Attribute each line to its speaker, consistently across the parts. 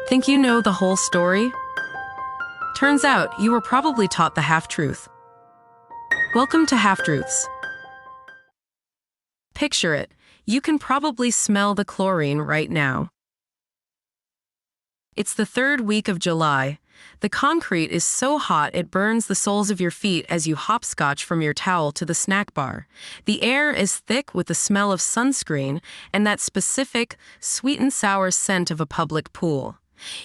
Speaker 1: Think you know the whole story? Turns out you were probably taught the half-truth. Welcome to Half-Truths. Picture it. You can probably smell the chlorine right now. It's the third week of July. The concrete is so hot it burns the soles of your feet as you hopscotch from your towel to the snack bar. The air is thick with the smell of sunscreen and that specific, sweet and sour scent of a public pool.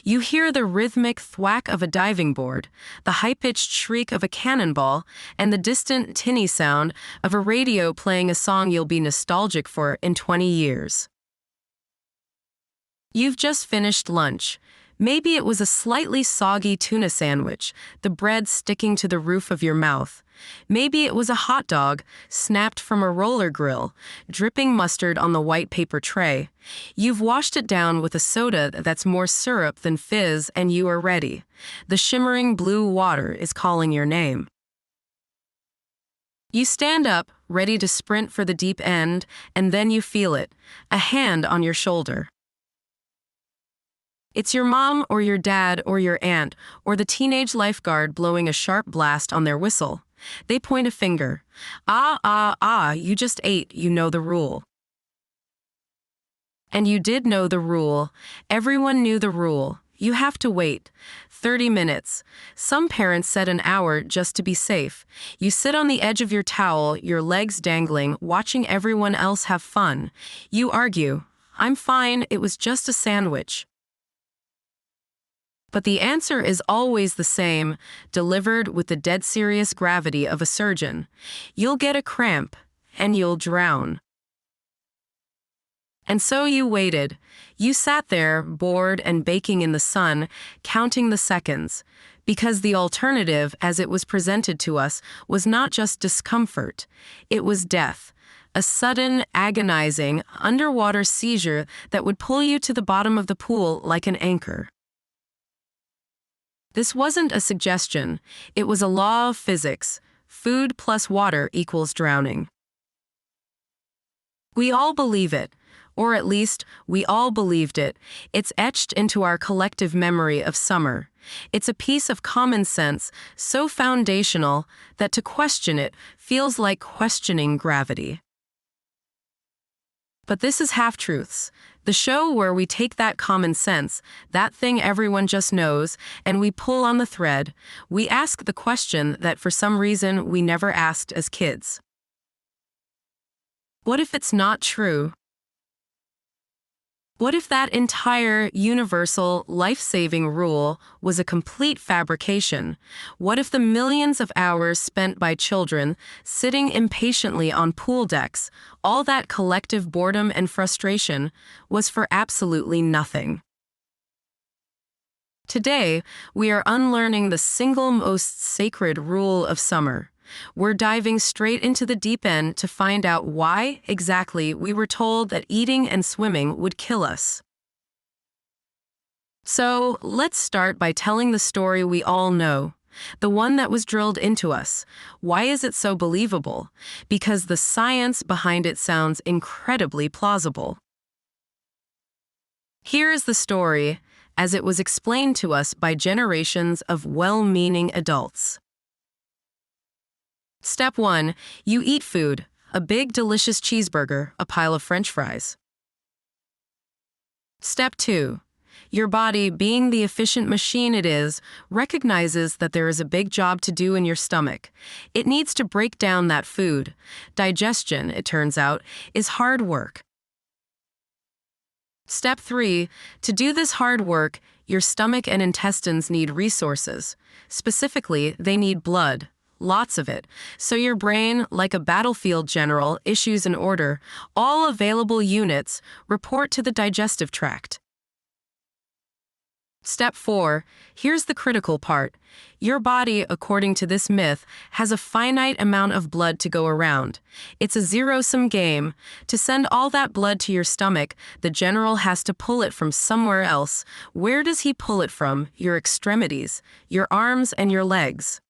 Speaker 1: You hear the rhythmic thwack of a diving board, the high-pitched shriek of a cannonball, and the distant tinny sound of a radio playing a song you'll be nostalgic for in 20 years. You've just finished lunch. Maybe it was a slightly soggy tuna sandwich, the bread sticking to the roof of your mouth. Maybe it was a hot dog, snapped from a roller grill, dripping mustard on the white paper tray. You've washed it down with a soda that's more syrup than fizz, and you are ready. The shimmering blue water is calling your name. You stand up, ready to sprint for the deep end, and then you feel it, a hand on your shoulder. It's your mom or your dad or your aunt or the teenage lifeguard blowing a sharp blast on their whistle. They point a finger. You just ate, you know the rule. And you did know the rule. Everyone knew the rule. You have to wait. 30 minutes. Some parents said an hour just to be safe. You sit on the edge of your towel, your legs dangling, watching everyone else have fun. You argue, "I'm fine, it was just a sandwich." But the answer is always the same, delivered with the dead serious gravity of a surgeon. You'll get a cramp, and you'll drown. And so you waited. You sat there, bored and baking in the sun, counting the seconds, because the alternative, as it was presented to us, was not just discomfort. It was death. A sudden, agonizing, underwater seizure that would pull you to the bottom of the pool like an anchor. This wasn't a suggestion. It was a law of physics. Food plus water equals drowning. We all believe it, or at least, we all believed it. It's etched into our collective memory of summer. It's a piece of common sense so foundational that to question it feels like questioning gravity. But this is Half-Truths, the show where we take that common sense, that thing everyone just knows, and we pull on the thread. We ask the question that for some reason we never asked as kids. What if it's not true? What if that entire, universal, life-saving rule was a complete fabrication? What if the millions of hours spent by children sitting impatiently on pool decks, all that collective boredom and frustration, was for absolutely nothing? Today, we are unlearning the single most sacred rule of summer. We're diving straight into the deep end to find out why exactly we were told that eating and swimming would kill us. So, let's start by telling the story we all know, the one that was drilled into us. Why is it so believable? Because the science behind it sounds incredibly plausible. Here is the story, as it was explained to us by generations of well-meaning adults. Step 1. You eat food, a big delicious cheeseburger, a pile of French fries. Step 2. Your body, being the efficient machine it is, recognizes that there is a big job to do in your stomach. It needs to break down that food. Digestion, it turns out, is hard work. Step 3. To do this hard work, your stomach and intestines need resources. Specifically, they need blood. Lots of it. So your brain, like a battlefield general, issues an order. All available units report to the digestive tract. Step 4. Here's the critical part. Your body, according to this myth, has a finite amount of blood to go around. It's a zero-sum game. To send all that blood to your stomach, the general has to pull it from somewhere else. Where does he pull it from? Your extremities, your arms and your legs.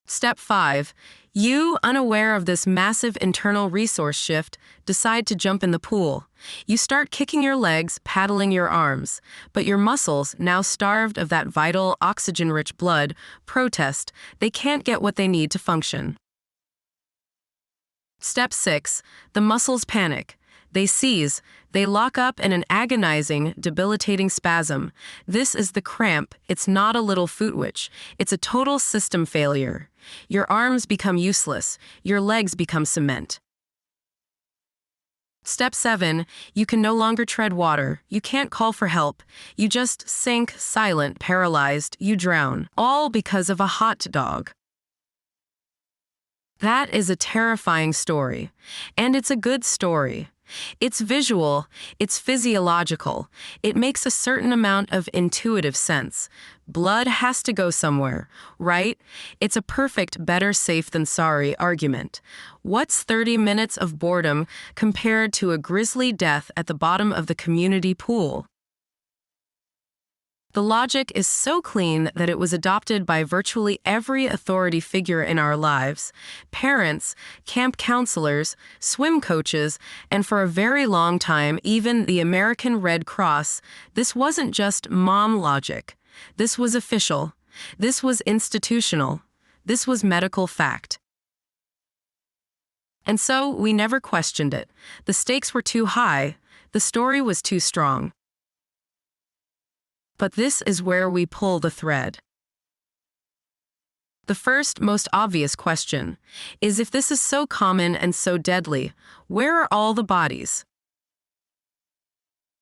Speaker 1: Step 5. You, unaware of this massive internal resource shift, decide to jump in the pool. You start kicking your legs, paddling your arms, but your muscles, now starved of that vital, oxygen-rich blood, protest. They can't get what they need to function. Step 6. The muscles panic. They seize. They lock up in an agonizing, debilitating spasm. This is the cramp. It's not a little foot witch. It's a total system failure. Your arms become useless. Your legs become cement. Step 7. You can no longer tread water. You can't call for help. You just sink, silent, paralyzed. You drown. All because of a hot dog. That is a terrifying story. And it's a good story. It's visual, it's physiological, it makes a certain amount of intuitive sense. Blood has to go somewhere, right? It's a perfect better safe than sorry argument. What's 30 minutes of boredom compared to a grisly death at the bottom of the community pool? The logic is so clean that it was adopted by virtually every authority figure in our lives: parents, camp counselors, swim coaches, and for a very long time, even the American Red Cross. This wasn't just mom logic. This was official. This was institutional. This was medical fact. And so we never questioned it. The stakes were too high. The story was too strong. But this is where we pull the thread. The first, most obvious question is, if this is so common and so deadly, where are all the bodies?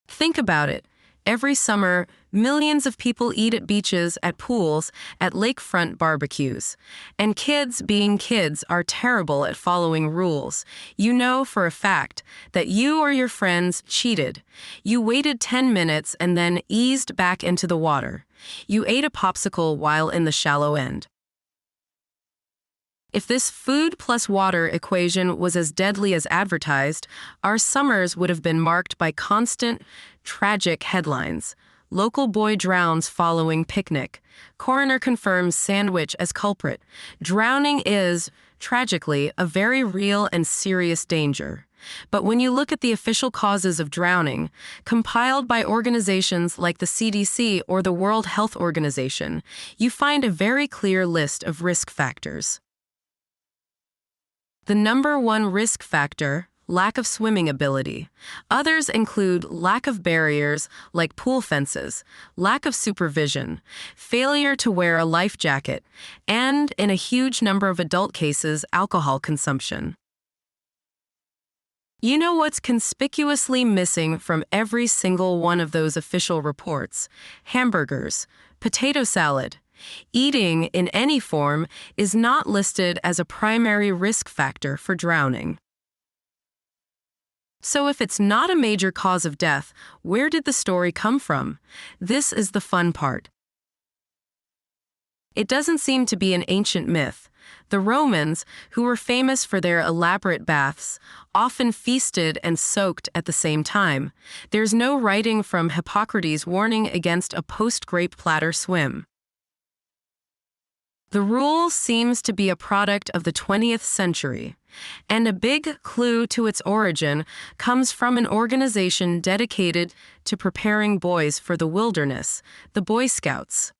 Speaker 1: Think about it. Every summer, millions of people eat at beaches, at pools, at lakefront barbecues. And kids, being kids, are terrible at following rules. You know for a fact that you or your friends cheated. You waited 10 minutes and then eased back into the water. You ate a popsicle while in the shallow end. If this food plus water equation was as deadly as advertised, our summers would have been marked by constant, tragic headlines. Local boy drowns following picnic. Coroner confirms sandwich as culprit. Drowning is, tragically, a very real and serious danger. But when you look at the official causes of drowning, compiled by organizations like the CDC or the World Health Organization, you find a very clear list of risk factors. The number one risk factor: lack of swimming ability. Others include lack of barriers like pool fences, lack of supervision, failure to wear a life jacket, and, in a huge number of adult cases, alcohol consumption. You know what's conspicuously missing from every single one of those official reports? Hamburgers, potato salad. Eating in any form is not listed as a primary risk factor for drowning. So if it's not a major cause of death, where did the story come from? This is the fun part. It doesn't seem to be an ancient myth. The Romans, who were famous for their elaborate baths, often feasted and soaked at the same time. There's no writing from Hippocrates warning against a post-grape platter swim. The rule seems to be a product of the 20th century, and a big clue to its origin comes from an organization dedicated to preparing boys for the wilderness, the Boy Scouts.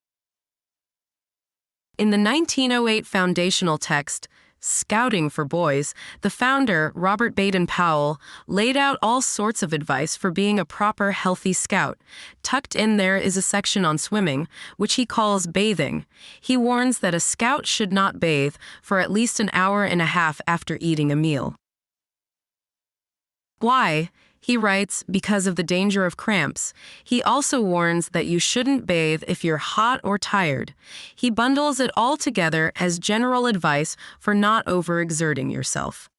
Speaker 1: In the 1908 foundational text, Scouting for Boys, the founder, Robert Baden-Powell, laid out all sorts of advice for being a proper, healthy scout. Tucked in there is a section on swimming, which he calls bathing. He warns that a scout should not bathe for at least an hour and a half after eating a meal. Why? He writes, because of the danger of cramps. He also warns that you shouldn't bathe if you're hot or tired. He bundles it all together as general advice for not overexerting yourself.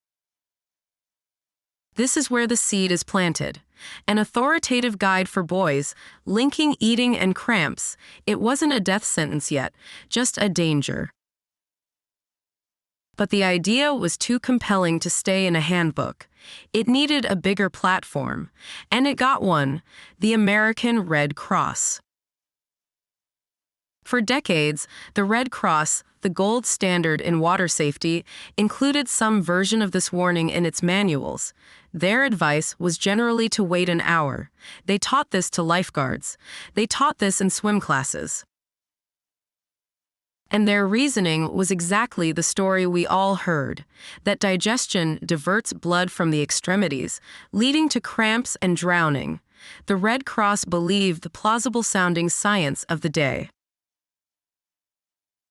Speaker 1: This is where the seed is planted. An authoritative guide for boys, linking eating and cramps. It wasn't a death sentence yet, just a danger. But the idea was too compelling to stay in a handbook. It needed a bigger platform, and it got one: the American Red Cross. For decades, the Red Cross, the gold standard in water safety, included some version of this warning in its manuals. Their advice was generally to wait an hour. They taught this to lifeguards. They taught this in swim classes. And their reasoning was exactly the story we all heard, that digestion diverts blood from the extremities, leading to cramps and drowning. The Red Cross believed the plausible-sounding science of the day.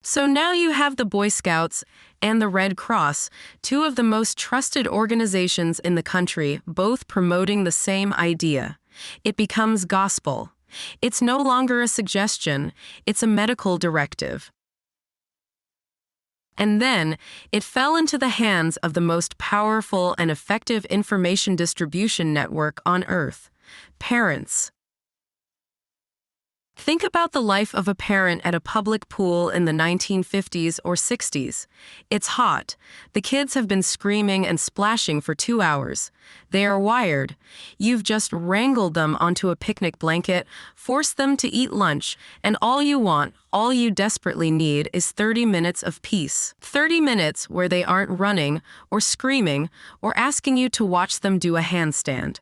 Speaker 1: So now you have the Boy Scouts and the Red Cross, two of the most trusted organizations in the country, both promoting the same idea. It becomes gospel. It's no longer a suggestion, it's a medical directive. And then, it fell into the hands of the most powerful and effective information distribution network on Earth: parents. Think about the life of a parent at a public pool in the 1950s or 60s. It's hot. The kids have been screaming and splashing for 2 hours. They are wired. You've just wrangled them onto a picnic blanket, forced them to eat lunch, and all you desperately need is 30 minutes of peace. 30 minutes where they aren't running or screaming or asking you to watch them do a handstand.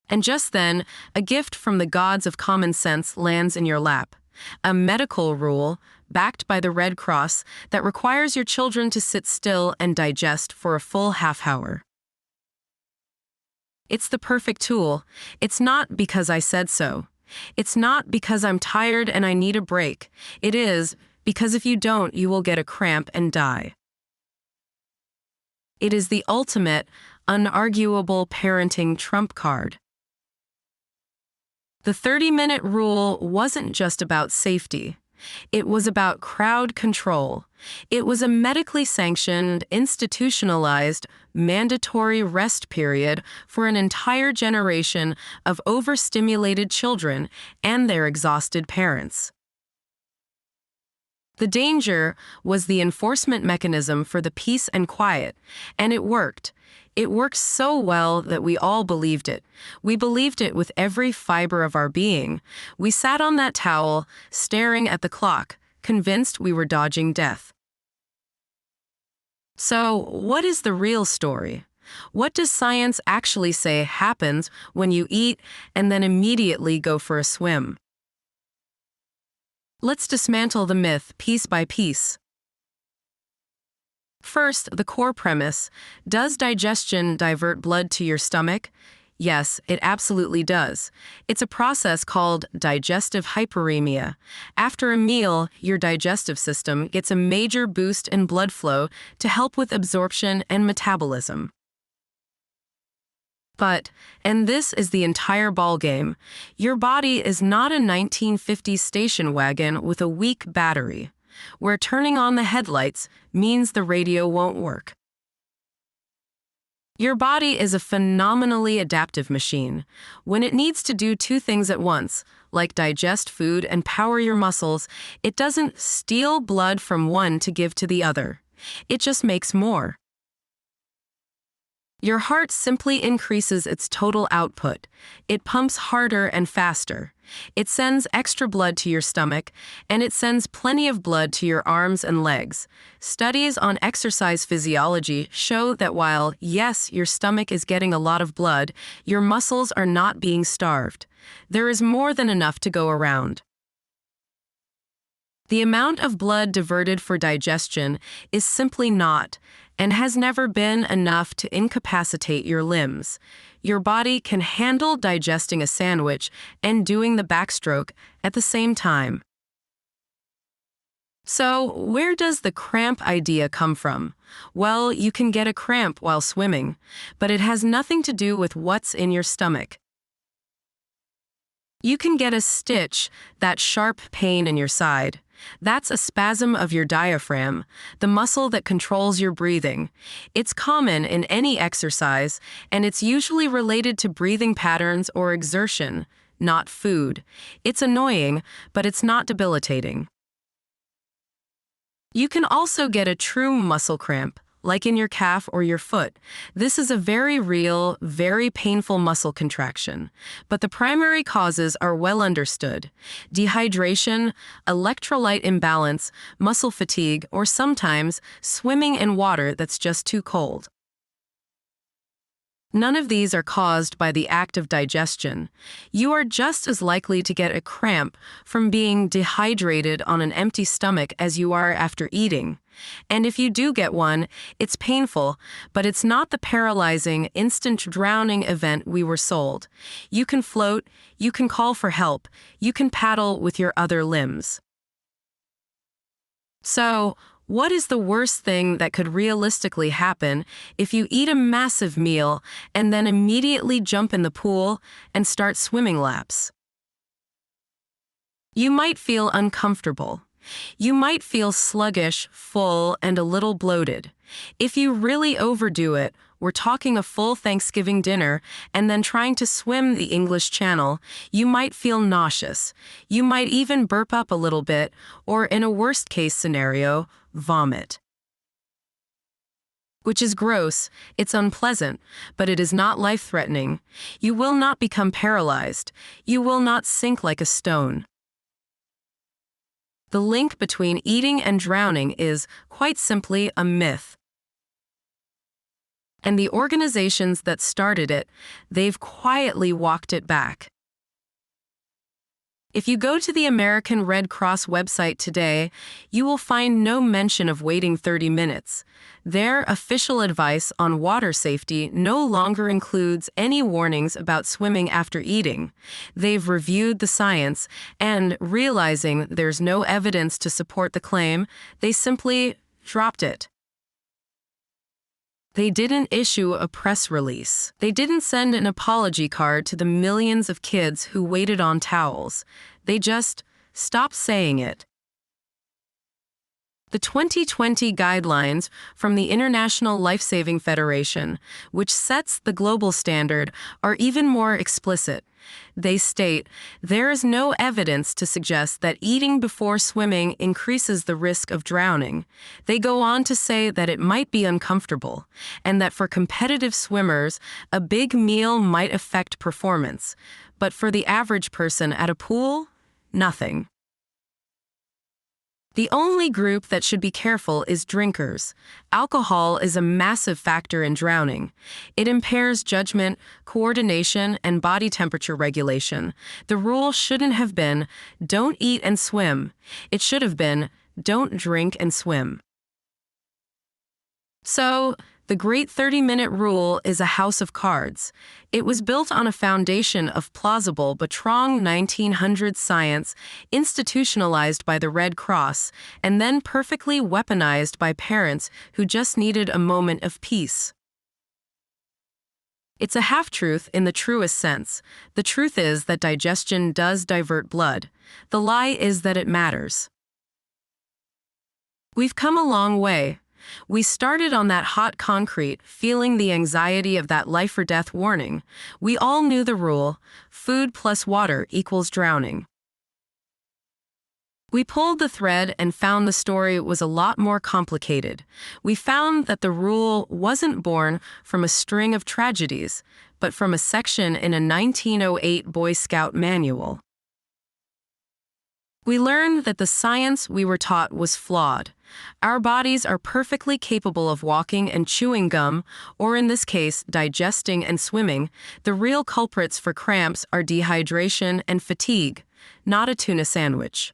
Speaker 1: And just then, a gift from the gods of common sense lands in your lap. A medical rule, backed by the Red Cross, that requires your children to sit still and digest for a full half hour. It's the perfect tool. It's not because I said so. It's not because I'm tired and I need a break. It is because if you don't, you will get a cramp and die. It is the ultimate, unarguable parenting trump card. The 30-minute rule wasn't just about safety. It was about crowd control. It was a medically sanctioned, institutionalized, mandatory rest period for an entire generation of overstimulated children and their exhausted parents. The danger was the enforcement mechanism for the peace and quiet, and it worked. It worked so well that we all believed it. We believed it with every fiber of our being. We sat on that towel, staring at the clock, convinced we were dodging death. So, what is the real story? What does science actually say happens when you eat and then immediately go for a swim? Let's dismantle the myth piece by piece. First, the core premise. Does digestion divert blood to your stomach? Yes, it absolutely does. It's a process called digestive hyperemia. After a meal, your digestive system gets a major boost in blood flow to help with absorption and metabolism. But, and this is the entire ballgame, your body is not a 1950s station wagon with a weak battery, where turning on the headlights means the radio won't work. Your body is a phenomenally adaptive machine. When it needs to do two things at once, like digest food and power your muscles, it doesn't steal blood from one to give to the other. It just makes more. Your heart simply increases its total output. It pumps harder and faster. It sends extra blood to your stomach, and it sends plenty of blood to your arms and legs. Studies on exercise physiology show that while, yes, your stomach is getting a lot of blood, your muscles are not being starved. There is more than enough to go around. The amount of blood diverted for digestion is simply not, and has never been, enough to incapacitate your limbs. Your body can handle digesting a sandwich and doing the backstroke at the same time. So, where does the cramp idea come from? Well, you can get a cramp while swimming, but it has nothing to do with what's in your stomach. You can get a stitch, that sharp pain in your side. That's a spasm of your diaphragm, the muscle that controls your breathing. It's common in any exercise, and it's usually related to breathing patterns or exertion, not food. It's annoying, but it's not debilitating. You can also get a true muscle cramp, like in your calf or your foot. This is a very real, very painful muscle contraction. But the primary causes are well understood: dehydration, electrolyte imbalance, muscle fatigue, or sometimes swimming in water that's just too cold. None of these are caused by the act of digestion. You are just as likely to get a cramp from being dehydrated on an empty stomach as you are after eating. And if you do get one, it's painful, but it's not the paralyzing, instant drowning event we were sold. You can float, you can call for help, you can paddle with your other limbs. So, what is the worst thing that could realistically happen if you eat a massive meal and then immediately jump in the pool and start swimming laps? You might feel uncomfortable. You might feel sluggish, full, and a little bloated. If you really overdo it, we're talking a full Thanksgiving dinner and then trying to swim the English Channel, you might feel nauseous. You might even burp up a little bit, or in a worst-case scenario, vomit. Which is gross, it's unpleasant, but it is not life-threatening. You will not become paralyzed. You will not sink like a stone. The link between eating and drowning is, quite simply, a myth. And the organizations that started it, they've quietly walked it back. If you go to the American Red Cross website today, you will find no mention of waiting 30 minutes. Their official advice on water safety no longer includes any warnings about swimming after eating. They've reviewed the science, and realizing there's no evidence to support the claim, they simply dropped it. They didn't issue a press release. They didn't send an apology card to the millions of kids who waited on towels. They just stopped saying it. The 2020 guidelines from the International Life-Saving Federation, which sets the global standard, are even more explicit. They state, there is no evidence to suggest that eating before swimming increases the risk of drowning. They go on to say that it might be uncomfortable, and that for competitive swimmers, a big meal might affect performance. But for the average person at a pool, nothing. The only group that should be careful is drinkers. Alcohol is a massive factor in drowning. It impairs judgment, coordination, and body temperature regulation. The rule shouldn't have been, don't eat and swim. It should have been, don't drink and swim. So, the Great 30-Minute Rule is a house of cards. It was built on a foundation of plausible but strong 1900s science, institutionalized by the Red Cross, and then perfectly weaponized by parents who just needed a moment of peace. It's a half-truth in the truest sense. The truth is that digestion does divert blood. The lie is that it matters. We've come a long way. We started on that hot concrete, feeling the anxiety of that life-or-death warning. We all knew the rule: food plus water equals drowning. We pulled the thread and found the story was a lot more complicated. We found that the rule wasn't born from a string of tragedies, but from a section in a 1908 Boy Scout manual. We learned that the science we were taught was flawed. Our bodies are perfectly capable of walking and chewing gum, or in this case, digesting and swimming. The real culprits for cramps are dehydration and fatigue, not a tuna sandwich.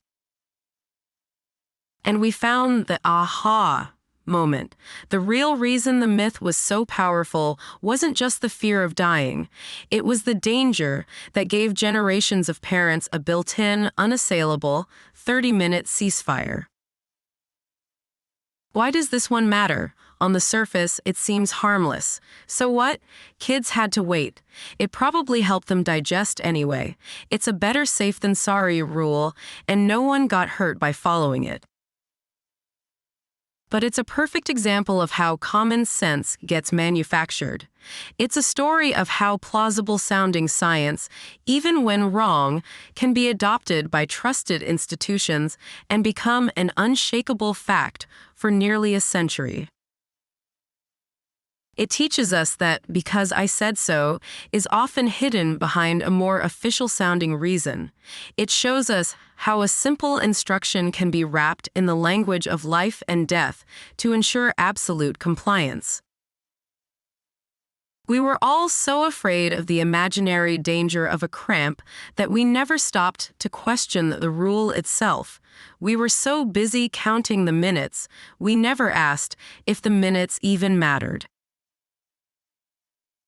Speaker 1: And we found the aha moment. The real reason the myth was so powerful wasn't just the fear of dying. It was the danger that gave generations of parents a built-in, unassailable, 30-minute ceasefire. Why does this one matter? On the surface, it seems harmless. So what? Kids had to wait. It probably helped them digest anyway. It's a better safe than sorry rule, and no one got hurt by following it. But it's a perfect example of how common sense gets manufactured. It's a story of how plausible-sounding science, even when wrong, can be adopted by trusted institutions and become an unshakable fact for nearly a century. It teaches us that "because I said so" is often hidden behind a more official-sounding reason. It shows us how a simple instruction can be wrapped in the language of life and death to ensure absolute compliance. We were all so afraid of the imaginary danger of a cramp that we never stopped to question the rule itself. We were so busy counting the minutes, we never asked if the minutes even mattered.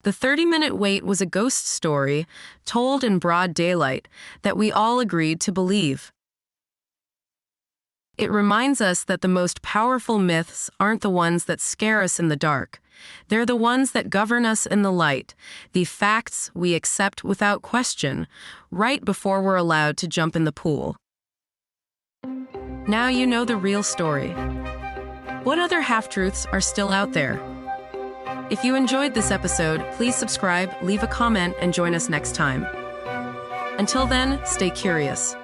Speaker 1: The 30-minute wait was a ghost story, told in broad daylight, that we all agreed to believe. It reminds us that the most powerful myths aren't the ones that scare us in the dark. They're the ones that govern us in the light, the facts we accept without question, right before we're allowed to jump in the pool. Now you know the real story. What other half-truths are still out there? If you enjoyed this episode, please subscribe, leave a comment, and join us next time. Until then, stay curious.